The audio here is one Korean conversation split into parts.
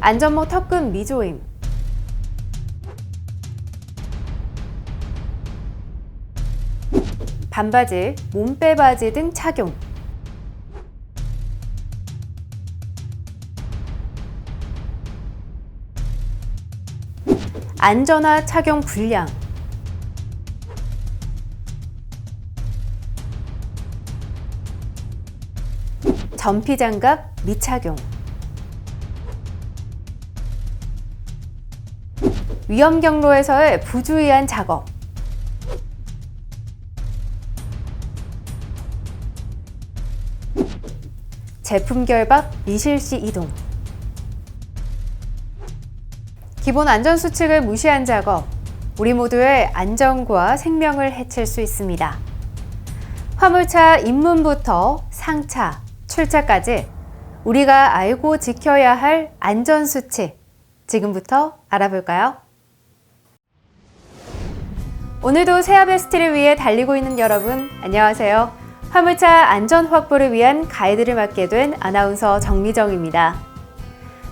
안전모 턱근 미조임, 반바지, 몸빼 바지 등 착용, 안전화 착용 불량, 전피장갑 미착용, 위험 경로에서의 부주의한 작업, 제품 결박 미실시 이동, 기본 안전수칙을 무시한 작업, 우리 모두의 안전과 생명을 해칠 수 있습니다. 화물차 입문부터 상차, 출차까지 우리가 알고 지켜야 할 안전수칙, 지금부터 알아볼까요? 오늘도 새아베스트를 위해 달리고 있는 여러분, 안녕하세요. 화물차 안전 확보를 위한 가이드를 맡게 된 아나운서 정미정입니다.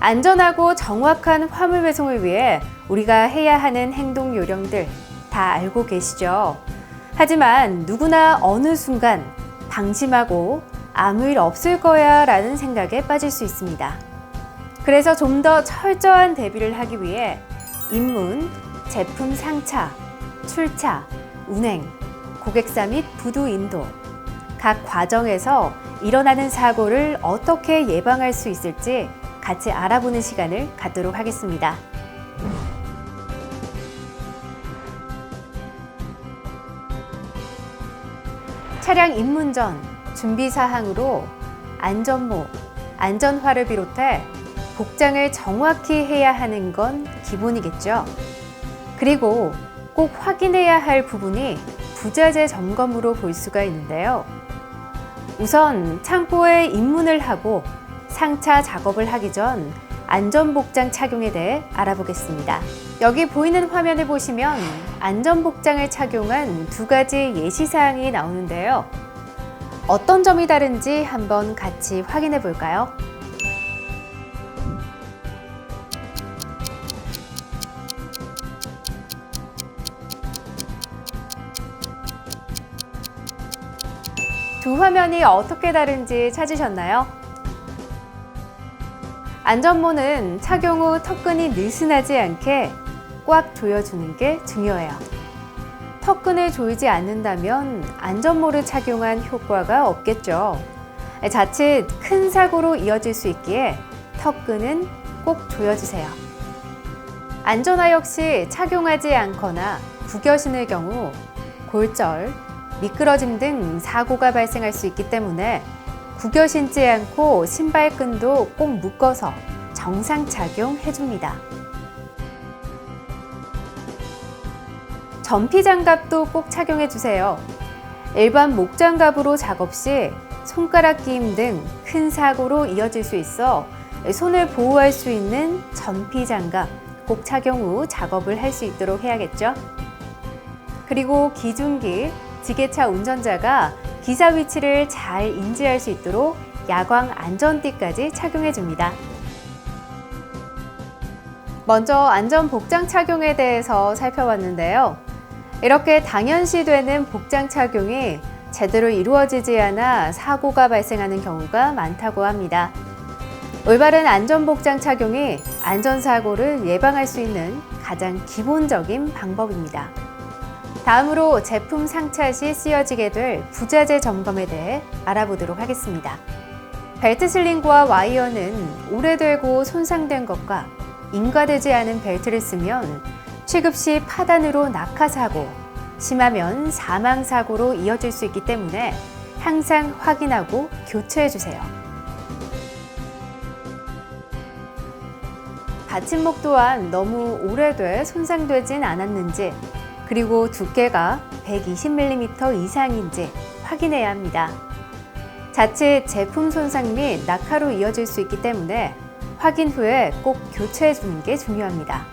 안전하고 정확한 화물 배송을 위해 우리가 해야 하는 행동 요령들 다 알고 계시죠? 하지만 누구나 어느 순간 방심하고 아무 일 없을 거야 라는 생각에 빠질 수 있습니다. 그래서 좀 더 철저한 대비를 하기 위해 입문, 제품 상차, 출차, 운행, 고객사 및 부두 인도, 각 과정에서 일어나는 사고를 어떻게 예방할 수 있을지 같이 알아보는 시간을 갖도록 하겠습니다. 차량 입문 전 준비사항으로 안전모, 안전화를 비롯해 복장을 정확히 해야 하는 건 기본이겠죠. 그리고 꼭 확인해야 할 부분이 부자재 점검으로 볼 수가 있는데요. 우선 창고에 입문을 하고 상차 작업을 하기 전 안전복장 착용에 대해 알아보겠습니다. 여기 보이는 화면을 보시면 안전복장을 착용한 두 가지 예시사항이 나오는데요. 어떤 점이 다른지 한번 같이 확인해 볼까요? 두 화면이 어떻게 다른지 찾으셨나요? 안전모는 착용 후 턱근이 느슨하지 않게 꽉 조여주는 게 중요해요. 턱근을 조이지 않는다면 안전모를 착용한 효과가 없겠죠. 자칫 큰 사고로 이어질 수 있기에 턱근은 꼭 조여주세요. 안전화 역시 착용하지 않거나 구겨 신을 경우 골절, 미끄러짐 등 사고가 발생할 수 있기 때문에 구겨 신지 않고 신발끈도 꼭 묶어서 정상 착용해줍니다. 전피장갑도 꼭 착용해주세요. 일반 목장갑으로 작업 시 손가락 끼임 등 큰 사고로 이어질 수 있어 손을 보호할 수 있는 전피장갑 꼭 착용 후 작업을 할 수 있도록 해야겠죠. 그리고 기중기, 지게차 운전자가 기사 위치를 잘 인지할 수 있도록 야광 안전띠까지 착용해줍니다. 먼저 안전복장 착용에 대해서 살펴봤는데요. 이렇게 당연시되는 복장 착용이 제대로 이루어지지 않아 사고가 발생하는 경우가 많다고 합니다. 올바른 안전복장 착용이 안전사고를 예방할 수 있는 가장 기본적인 방법입니다. 다음으로 제품 상차 시 쓰여지게 될 부자재 점검에 대해 알아보도록 하겠습니다. 벨트 슬링과 와이어는 오래되고 손상된 것과 인과되지 않은 벨트를 쓰면 취급 시 파단으로 낙하사고, 심하면 사망사고로 이어질 수 있기 때문에 항상 확인하고 교체해주세요. 받침목 또한 너무 오래돼 손상되진 않았는지, 그리고 두께가 120mm 이상인지 확인해야 합니다. 자칫 제품 손상 및 낙하로 이어질 수 있기 때문에 확인 후에 꼭 교체해 주는 게 중요합니다.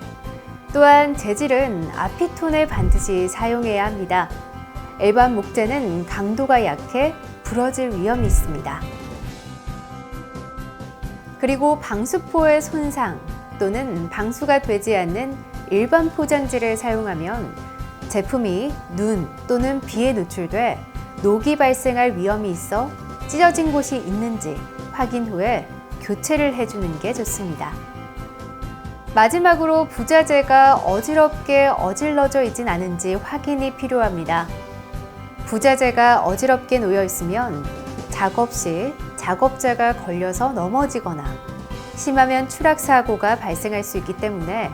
또한 재질은 아피톤을 반드시 사용해야 합니다. 일반 목재는 강도가 약해 부러질 위험이 있습니다. 그리고 방수포의 손상, 또는 방수가 되지 않는 일반 포장지를 사용하면 제품이 눈 또는 비에 노출돼 녹이 발생할 위험이 있어 찢어진 곳이 있는지 확인 후에 교체를 해주는 게 좋습니다. 마지막으로 부자재가 어지럽게 어질러져 있진 않은지 확인이 필요합니다. 부자재가 어지럽게 놓여 있으면 작업 시 작업자가 걸려서 넘어지거나 심하면 추락 사고가 발생할 수 있기 때문에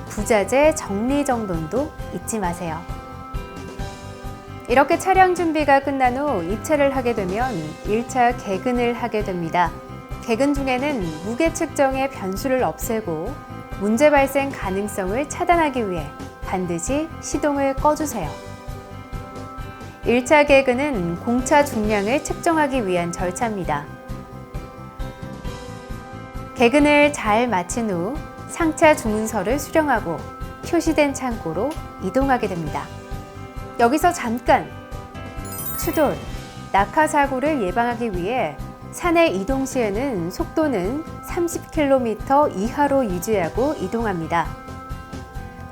부자재 정리정돈도 잊지 마세요. 이렇게 차량 준비가 끝난 후 입찰을 하게 되면 1차 개근을 하게 됩니다. 개근 중에는 무게 측정의 변수를 없애고 문제 발생 가능성을 차단하기 위해 반드시 시동을 꺼주세요. 1차 개근은 공차 중량을 측정하기 위한 절차입니다. 개근을 잘 마친 후 상차 주문서를 수령하고 표시된 창고로 이동하게 됩니다. 여기서 잠깐! 추돌, 낙하 사고를 예방하기 위해 산에 이동 시에는 속도는 30km 이하로 유지하고 이동합니다.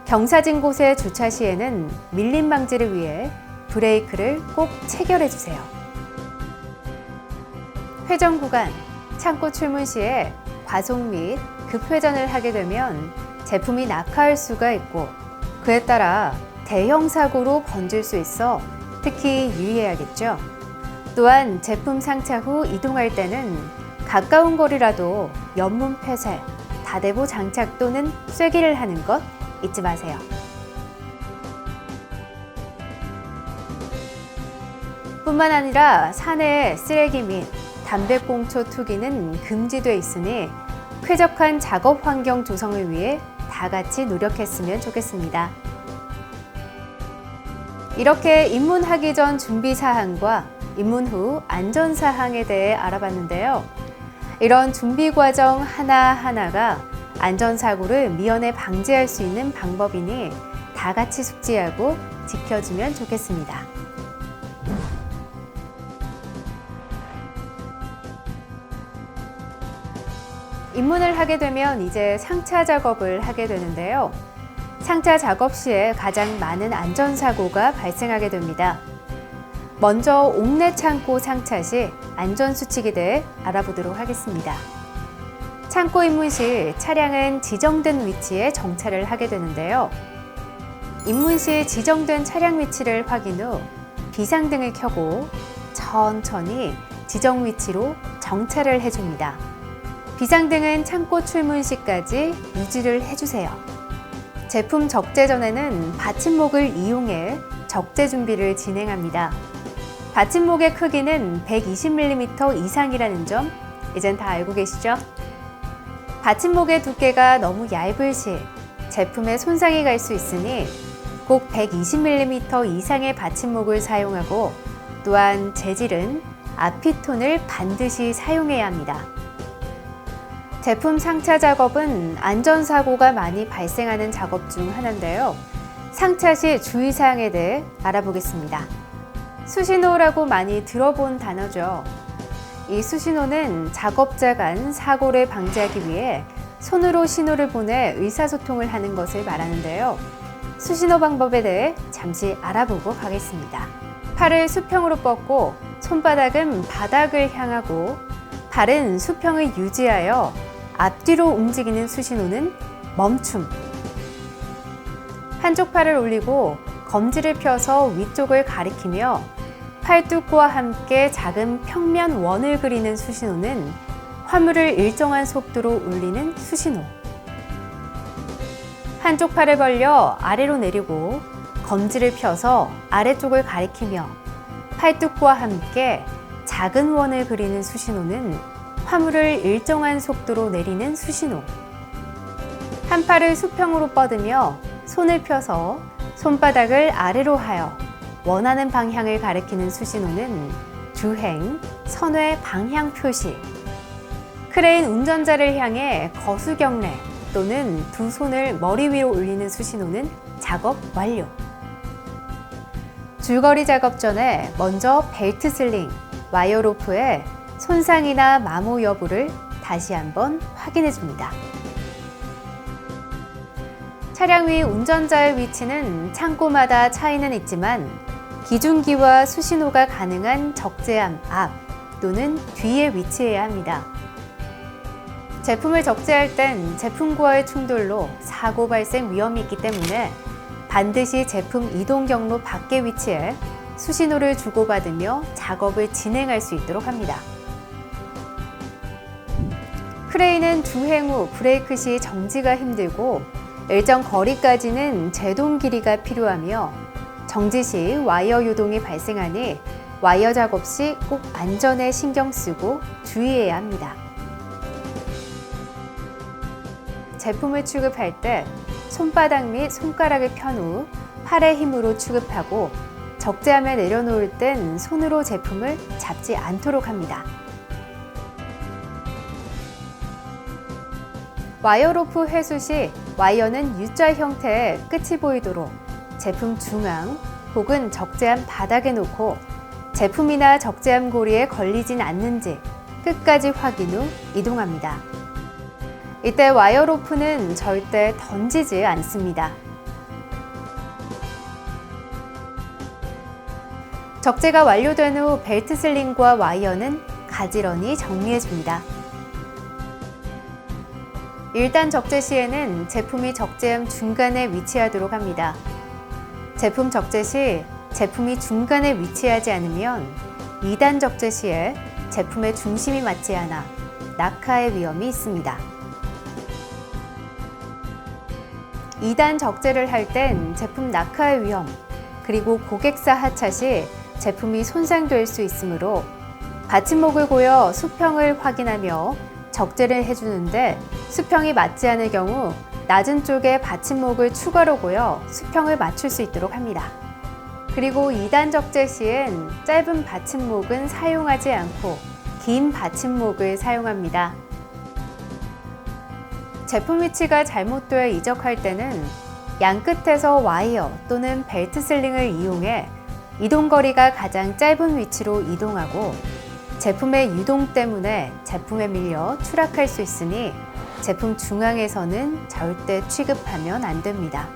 경사진 곳에 주차 시에는 밀림 방지를 위해 브레이크를 꼭 체결해 주세요. 회전 구간, 창고 출문 시에 과속 및 급회전을 하게 되면 제품이 낙하할 수가 있고 그에 따라 대형 사고로 번질 수 있어 특히 유의해야겠죠. 또한 제품 상차 후 이동할 때는 가까운 거리라도 옆문 폐쇄, 다대보 장착 또는 쐐기를 하는 것 잊지 마세요. 뿐만 아니라 산에 쓰레기 및 담배꽁초 투기는 금지돼 있으니 쾌적한 작업 환경 조성을 위해 다 같이 노력했으면 좋겠습니다. 이렇게 입문하기 전 준비 사항과 입문 후 안전 사항에 대해 알아봤는데요. 이런 준비 과정 하나하나가 안전사고를 미연에 방지할 수 있는 방법이니 다 같이 숙지하고 지켜주면 좋겠습니다. 입문을 하게 되면 이제 상차 작업을 하게 되는데요. 상차 작업 시에 가장 많은 안전사고가 발생하게 됩니다. 먼저 옥내 창고 상차 시 안전수칙에 대해 알아보도록 하겠습니다. 창고 입문 시 차량은 지정된 위치에 정차를 하게 되는데요. 입문 시 지정된 차량 위치를 확인 후 비상등을 켜고 천천히 지정 위치로 정차를 해줍니다. 비상등은 창고 출문 시까지 유지를 해주세요. 제품 적재 전에는 받침목을 이용해 적재 준비를 진행합니다. 받침목의 크기는 120mm 이상이라는 점 이젠 다 알고 계시죠? 받침목의 두께가 너무 얇을 시 제품에 손상이 갈 수 있으니 꼭 120mm 이상의 받침목을 사용하고 또한 재질은 아피톤을 반드시 사용해야 합니다. 제품 상차 작업은 안전사고가 많이 발생하는 작업 중 하나인데요. 상차 시 주의사항에 대해 알아보겠습니다. 수신호라고 많이 들어본 단어죠. 이 수신호는 작업자 간 사고를 방지하기 위해 손으로 신호를 보내 의사소통을 하는 것을 말하는데요. 수신호 방법에 대해 잠시 알아보고 가겠습니다. 팔을 수평으로 뻗고 손바닥은 바닥을 향하고 발은 수평을 유지하여 앞뒤로 움직이는 수신호는 멈춤. 한쪽 팔을 올리고 검지를 펴서 위쪽을 가리키며 팔뚝과 함께 작은 평면 원을 그리는 수신호는 화물을 일정한 속도로 올리는 수신호. 한쪽 팔을 벌려 아래로 내리고 검지를 펴서 아래쪽을 가리키며 팔뚝과 함께 작은 원을 그리는 수신호는 화물을 일정한 속도로 내리는 수신호. 한 팔을 수평으로 뻗으며 손을 펴서 손바닥을 아래로 하여 원하는 방향을 가리키는 수신호는 주행, 선회 방향 표시. 크레인 운전자를 향해 거수경례 또는 두 손을 머리 위로 올리는 수신호는 작업 완료. 줄거리 작업 전에 먼저 벨트 슬링, 와이어 로프에 손상이나 마모 여부를 다시 한번 확인해 줍니다. 차량 위 운전자의 위치는 창고마다 차이는 있지만 기중기와 수신호가 가능한 적재함 앞 또는 뒤에 위치해야 합니다. 제품을 적재할 땐 제품과의 충돌로 사고 발생 위험이 있기 때문에 반드시 제품 이동 경로 밖에 위치해 수신호를 주고받으며 작업을 진행할 수 있도록 합니다. 크레인은 주행 후 브레이크 시 정지가 힘들고 일정 거리까지는 제동 길이가 필요하며 정지 시 와이어 요동이 발생하니 와이어 작업 시 꼭 안전에 신경 쓰고 주의해야 합니다. 제품을 취급할 때 손바닥 및 손가락을 편 후 팔의 힘으로 취급하고 적재함에 내려놓을 땐 손으로 제품을 잡지 않도록 합니다. 와이어 로프 회수 시 와이어는 U자 형태의 끝이 보이도록 제품 중앙 혹은 적재함 바닥에 놓고 제품이나 적재함 고리에 걸리진 않는지 끝까지 확인 후 이동합니다. 이때 와이어 로프는 절대 던지지 않습니다. 적재가 완료된 후 벨트 슬링과 와이어는 가지런히 정리해줍니다. 1단 적재 시에는 제품이 적재함 중간에 위치하도록 합니다. 제품 적재 시 제품이 중간에 위치하지 않으면 2단 적재 시에 제품의 중심이 맞지 않아 낙하의 위험이 있습니다. 2단 적재를 할 땐 제품 낙하의 위험, 그리고 고객사 하차 시 제품이 손상될 수 있으므로 받침목을 고여 수평을 확인하며 적재를 해주는데 수평이 맞지 않을 경우 낮은 쪽에 받침목을 추가로 고여 수평을 맞출 수 있도록 합니다. 그리고 2단 적재 시엔 짧은 받침목은 사용하지 않고 긴 받침목을 사용합니다. 제품 위치가 잘못되어 이적할 때는 양 끝에서 와이어 또는 벨트 슬링을 이용해 이동거리가 가장 짧은 위치로 이동하고 제품의 유동 때문에 제품에 밀려 추락할 수 있으니 제품 중앙에서는 절대 취급하면 안 됩니다.